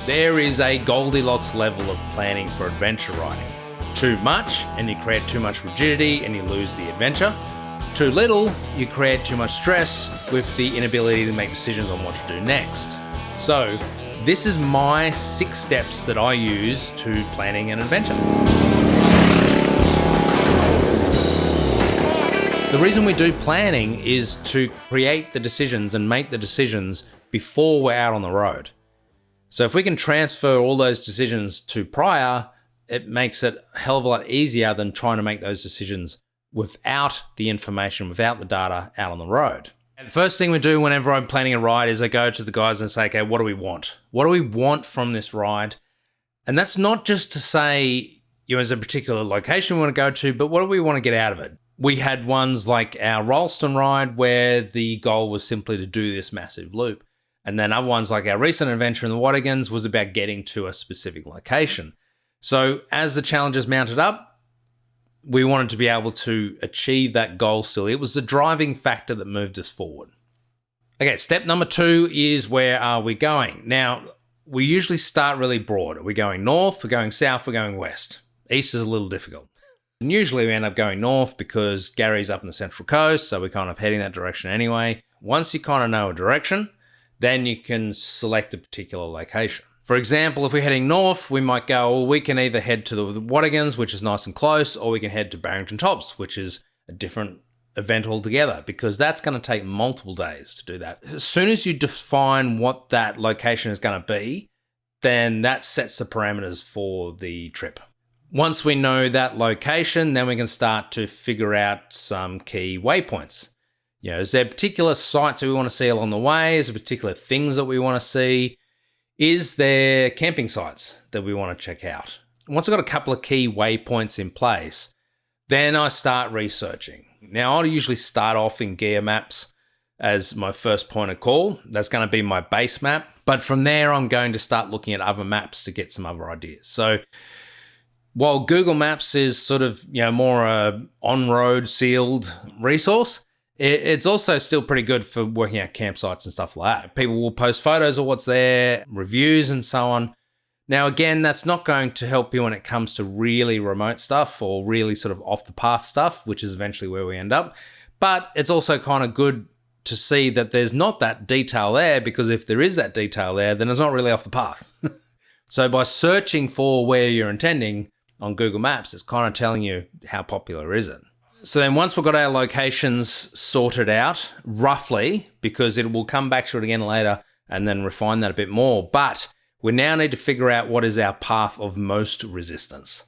There is a Goldilocks level of planning for adventure riding. Too much, and you create too much rigidity and you lose the adventure. Too little, you create too much stress with the inability to make decisions on what to do next. So, this is my 6 steps that I use to planning an adventure. The reason we do planning is to create the decisions and make the decisions before we're out on the road. So if we can transfer all those decisions to prior, it makes it a hell of a lot easier than trying to make those decisions without the information, without the data out on the road. And the first thing we do whenever I'm planning a ride is I go to the guys and say, okay, what do we want? What do we want from this ride? And that's not just to say, there's a particular location we want to go to, but what do we want to get out of it? We had ones like our Rollston ride where the goal was simply to do this massive loop. And then other ones like our recent adventure in the Wattigans was about getting to a specific location. So as the challenges mounted up, we wanted to be able to achieve that goal still. It was the driving factor that moved us forward. Okay, step number 2 is where are we going? Now, we usually start really broad. Are we going north? We're going south? We're going west? East is a little difficult. And usually we end up going north because Gary's up in the Central Coast, so we're kind of heading that direction anyway. Once you kind of know a direction, then you can select a particular location. For example, if we're heading north, we might go, well, we can either head to the Wattigans, which is nice and close, or we can head to Barrington Tops, which is a different event altogether, because that's going to take multiple days to do that. As soon as you define what that location is going to be, then that sets the parameters for the trip. Once we know that location, then we can start to figure out some key waypoints. Is there particular sites that we want to see along the way? Is there particular things that we want to see? Is there camping sites that we want to check out? Once I've got a couple of key waypoints in place, then I start researching. Now, I'll usually start off in gear maps as my first point of call. That's going to be my base map. But from there, I'm going to start looking at other maps to get some other ideas. So while Google Maps is sort of, more a on-road sealed resource, it's also still pretty good for working out campsites and stuff like that. People will post photos of what's there, reviews and so on. Now, again, that's not going to help you when it comes to really remote stuff or really sort of off the path stuff, which is eventually where we end up. But it's also kind of good to see that there's not that detail there, because if there is that detail there, then it's not really off the path. So by searching for where you're intending on Google Maps, it's kind of telling you how popular is it. So then once we've got our locations sorted out, roughly, because it will come back to it again later and then refine that a bit more, but we now need to figure out what is our path of most resistance.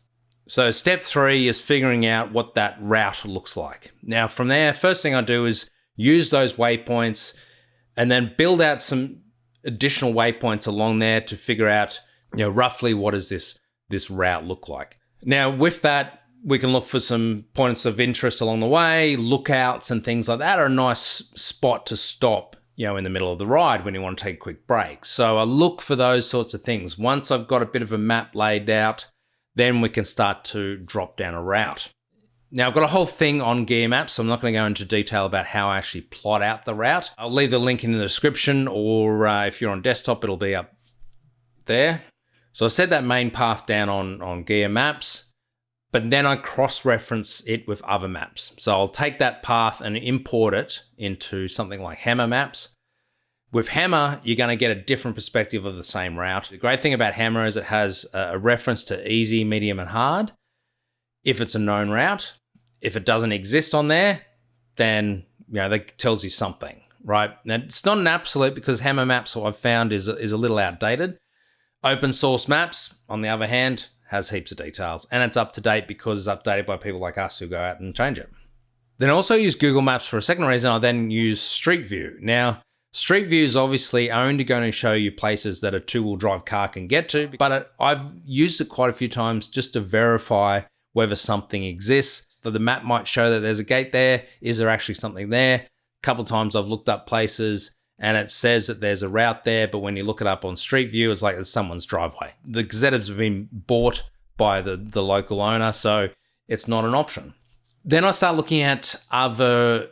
So step 3 is figuring out what that route looks like. Now from there, first thing I do is use those waypoints and then build out some additional waypoints along there to figure out, roughly what does this route look like. Now with that, we can look for some points of interest along the way. Lookouts and things like that are a nice spot to stop, in the middle of the ride when you want to take a quick break. So I look for those sorts of things. Once I've got a bit of a map laid out, then we can start to drop down a route. Now I've got a whole thing on gear maps, so I'm not going to go into detail about how I actually plot out the route. I'll leave the link in the description, or if you're on desktop, it'll be up there. So I set that main path down on gear maps. But then I cross-reference it with other maps. So I'll take that path and import it into something like Hammer Maps. With Hammer, you're going to get a different perspective of the same route. The great thing about Hammer is it has a reference to easy, medium, and hard if it's a known route. If it doesn't exist on there, then that tells you something, right? Now, it's not an absolute, because Hammer Maps, what I've found, is a little outdated. Open source maps, on the other hand, has heaps of details, and it's up to date because it's updated by people like us who go out and change it. Then I also use Google Maps for a second reason. I then use Street View. Now, Street View is obviously only going to show you places that a two-wheel drive car can get to, but I've used it quite a few times just to verify whether something exists. So the map might show that there's a gate there. Is there actually something there? A couple of times I've looked up places and it says that there's a route there, but when you look it up on Street View, it's like it's someone's driveway. The gazette's have been bought by the local owner, so it's not an option. Then I start looking at other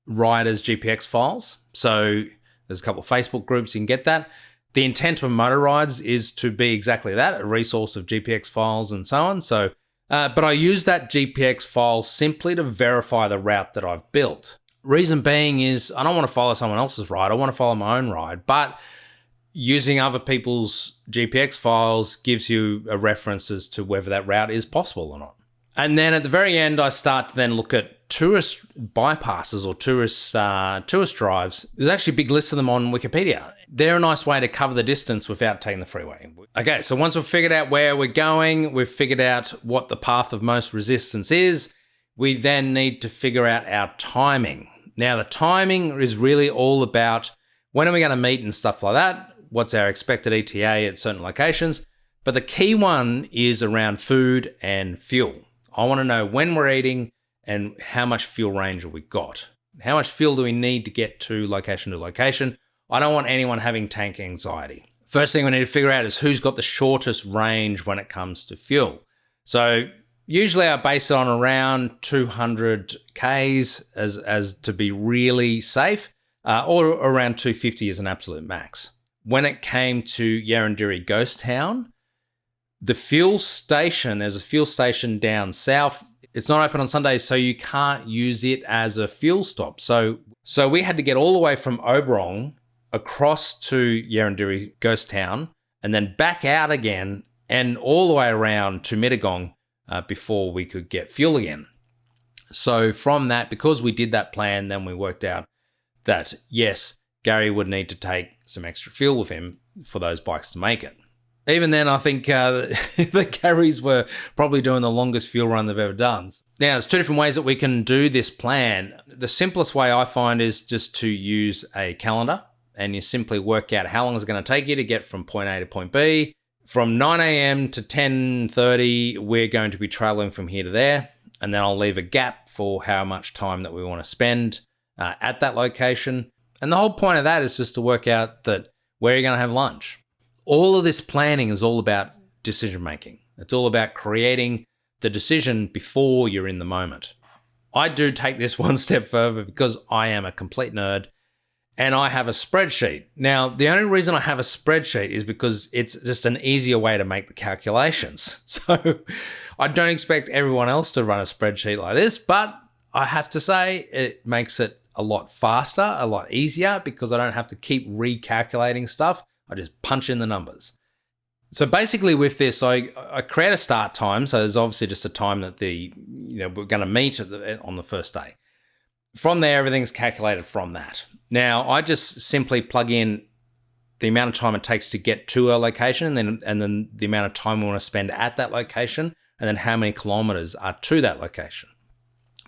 riders' GPX files. So there's a couple of Facebook groups you can get that. The intent of motor rides is to be exactly that, a resource of GPX files and so on. So, but I use that GPX file simply to verify the route that I've built. Reason being is I don't want to follow someone else's ride. I want to follow my own ride. But using other people's GPX files gives you a reference as to whether that route is possible or not. And then at the very end, I start to then look at tourist bypasses or tourist drives. There's actually a big list of them on Wikipedia. They're a nice way to cover the distance without taking the freeway. Okay, so once we've figured out where we're going, we've figured out what the path of most resistance is, we then need to figure out our timing. Now, the timing is really all about when are we going to meet and stuff like that, what's our expected ETA at certain locations. But the key one is around food and fuel. I want to know when we're eating and how much fuel range have we got. How much fuel do we need to get to location? I don't want anyone having tank anxiety. First thing we need to figure out is who's got the shortest range when it comes to fuel. So usually I base it on around 200 Ks as to be really safe, or around 250 is an absolute max. When it came to Yarranderi Ghost Town, the fuel station, there's a fuel station down south. It's not open on Sundays, so you can't use it as a fuel stop. So we had to get all the way from Oberon across to Yarranderi Ghost Town and then back out again and all the way around to Mittagong before we could get fuel again. So from that, because we did that plan, then we worked out that, yes, Gary would need to take some extra fuel with him for those bikes to make it. Even then, I think the Garys were probably doing the longest fuel run they've ever done. Now, there's two different ways that we can do this plan. The simplest way I find is just to use a calendar, and you simply work out how long it's going to take you to get from point A to point B. From 9 a.m. to 10:30, we're going to be traveling from here to there, and then I'll leave a gap for how much time that we want to spend at that location. And the whole point of that is just to work out that where you're going to have lunch. All of this planning is all about decision making. It's all about creating the decision before you're in the moment. I do take this one step further because I am a complete nerd and I have a spreadsheet. Now, the only reason I have a spreadsheet is because it's just an easier way to make the calculations. So I don't expect everyone else to run a spreadsheet like this, but I have to say it makes it a lot faster, a lot easier because I don't have to keep recalculating stuff. I just punch in the numbers. So basically with this, I create a start time. So there's obviously just a time that we're going to meet on the first day. From there, everything's calculated from that. Now, I just simply plug in the amount of time it takes to get to a location and then the amount of time we want to spend at that location and then how many kilometers are to that location.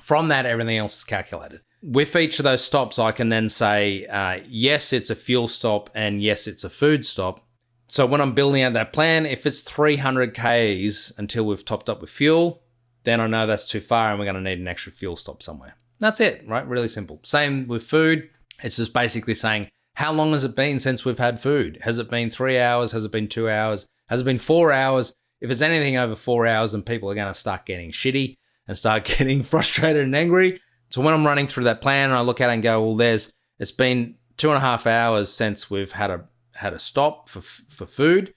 From that, everything else is calculated. With each of those stops, I can then say, yes, it's a fuel stop and yes, it's a food stop. So when I'm building out that plan, if it's 300 Ks until we've topped up with fuel, then I know that's too far and we're going to need an extra fuel stop somewhere. That's it, right? Really simple. Same with food. It's just basically saying, how long has it been since we've had food? Has it been 3 hours? Has it been 2 hours? Has it been 4 hours? If it's anything over 4 hours, then people are going to start getting shitty and start getting frustrated and angry. So when I'm running through that plan and I look at it and go, well, it's been 2.5 hours since we've had a stop for food.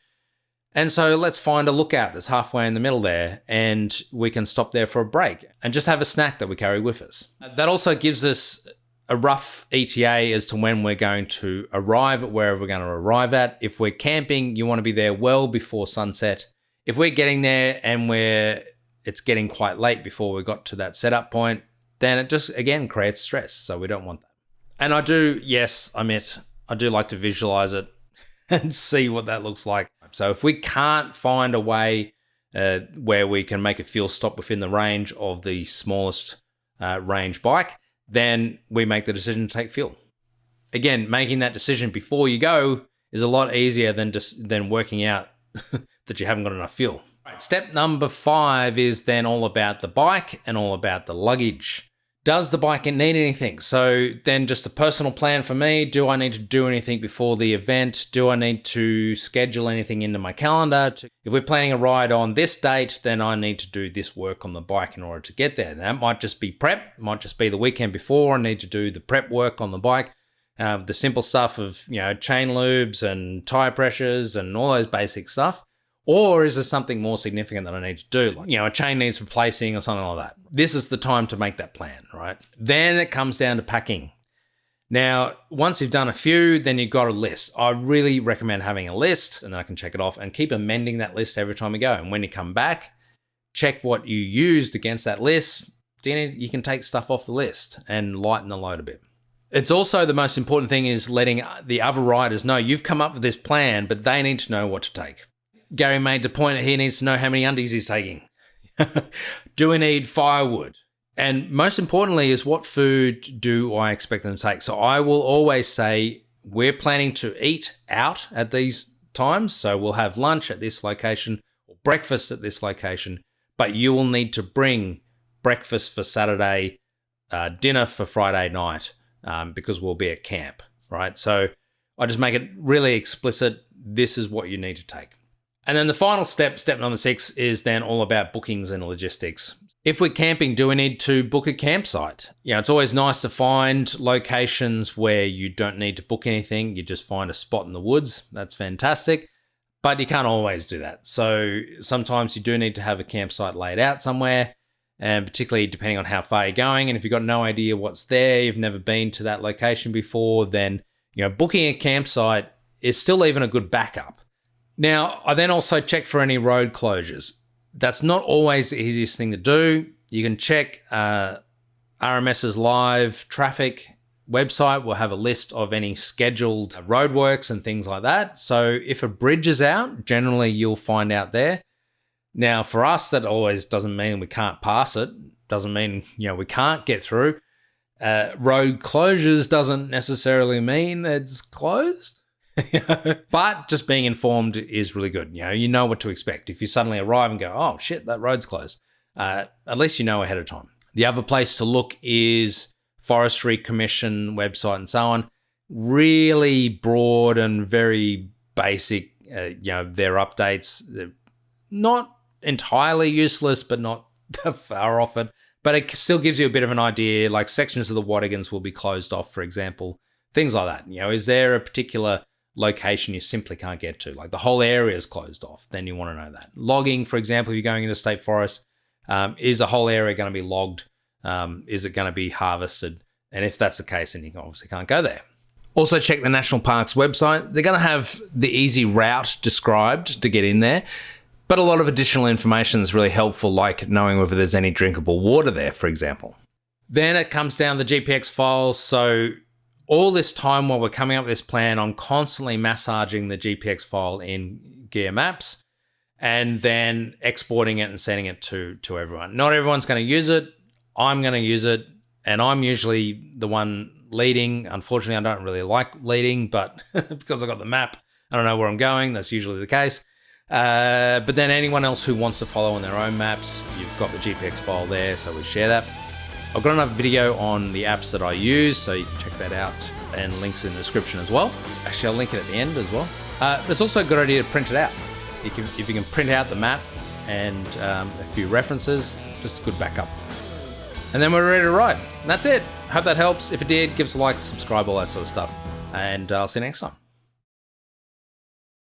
And so let's find a lookout that's halfway in the middle there and we can stop there for a break and just have a snack that we carry with us. That also gives us a rough ETA as to when we're going to arrive at wherever we're going to arrive at. If we're camping, you want to be there well before sunset. If we're getting there and it's getting quite late before we got to that setup point, then it just, again, creates stress. So we don't want that. And I do like to visualize it and see what that looks like. So if we can't find a way where we can make a fuel stop within the range of the smallest range bike, then we make the decision to take fuel. Again, making that decision before you go is a lot easier than working out that you haven't got enough fuel. Right, step number 5 is then all about the bike and all about the luggage. Does the bike need anything? So then just a personal plan for me. Do I need to do anything before the event? Do I need to schedule anything into my calendar? If we're planning a ride on this date, then I need to do this work on the bike in order to get there. That might just be prep. It might just be the weekend before. I need to do the prep work on the bike the simple stuff of, chain lubes and tire pressures and all those basic stuff? Or is there something more significant that I need to do? Like, a chain needs replacing or something like that. This is the time to make that plan, right? Then it comes down to packing. Now, once you've done a few, then you've got a list. I really recommend having a list, and then I can check it off and keep amending that list every time you go. And when you come back, check what you used against that list. Then you can take stuff off the list and lighten the load a bit. It's also the most important thing is letting the other riders know you've come up with this plan, but they need to know what to take. Gary made the point that he needs to know how many undies he's taking. Do we need firewood? And most importantly is what food do I expect them to take? So I will always say we're planning to eat out at these times. So we'll have lunch at this location or breakfast at this location, but you will need to bring breakfast for Saturday, dinner for Friday night, because we'll be at camp, right? So I just make it really explicit. This is what you need to take. And then the final step number 6, is then all about bookings and logistics. If we're camping, do we need to book a campsite? It's always nice to find locations where you don't need to book anything. You just find a spot in the woods. That's fantastic. But you can't always do that. So sometimes you do need to have a campsite laid out somewhere, and particularly depending on how far you're going. And if you've got no idea what's there, you've never been to that location before, then booking a campsite is still even a good backup. Now, I then also check for any road closures. That's not always the easiest thing to do. You can check RMS's live traffic website. Will have a list of any scheduled roadworks and things like that. So if a bridge is out, generally you'll find out there. Now, for us, that always doesn't mean we can't pass it. Doesn't mean, we can't get through. Road closures doesn't necessarily mean it's closed. But just being informed is really good. You know what to expect. If you suddenly arrive and go, oh shit, that road's closed, at least you know ahead of time. The other place to look is Forestry Commission website and so on. Really broad and very basic, their updates. They're not entirely useless, but not far off it. But it still gives you a bit of an idea, like sections of the Watagans will be closed off, for example. Things like that. Is there a particular location you simply can't get to? Like the whole area is closed off. Then you want to know that. Logging, for example, if you're going into state forest, is the whole area going to be logged? Is it going to be harvested? And if that's the case, then you obviously can't go there. Also check the National Parks website. They're going to have the easy route described to get in there, but a lot of additional information is really helpful, like knowing whether there's any drinkable water there, for example. Then it comes down to the GPX files. So all this time while we're coming up with this plan, I'm constantly massaging the GPX file in Gear Maps and then exporting it and sending it to everyone. Not everyone's going to use it. I'm going to use it, and I'm usually the one leading. Unfortunately, I don't really like leading, but because I've got the map, I don't know where I'm going. That's usually the case. But then anyone else who wants to follow on their own maps, you've got the GPX file there, so we share that. I've got another video on the apps that I use, so you can check that out, and links in the description as well. Actually, I'll link it at the end as well. It's also a good idea to print it out. If you can print out the map and a few references, just a good backup. And then we're ready to ride. And that's it. Hope that helps. If it did, give us a like, subscribe, all that sort of stuff. And I'll see you next time.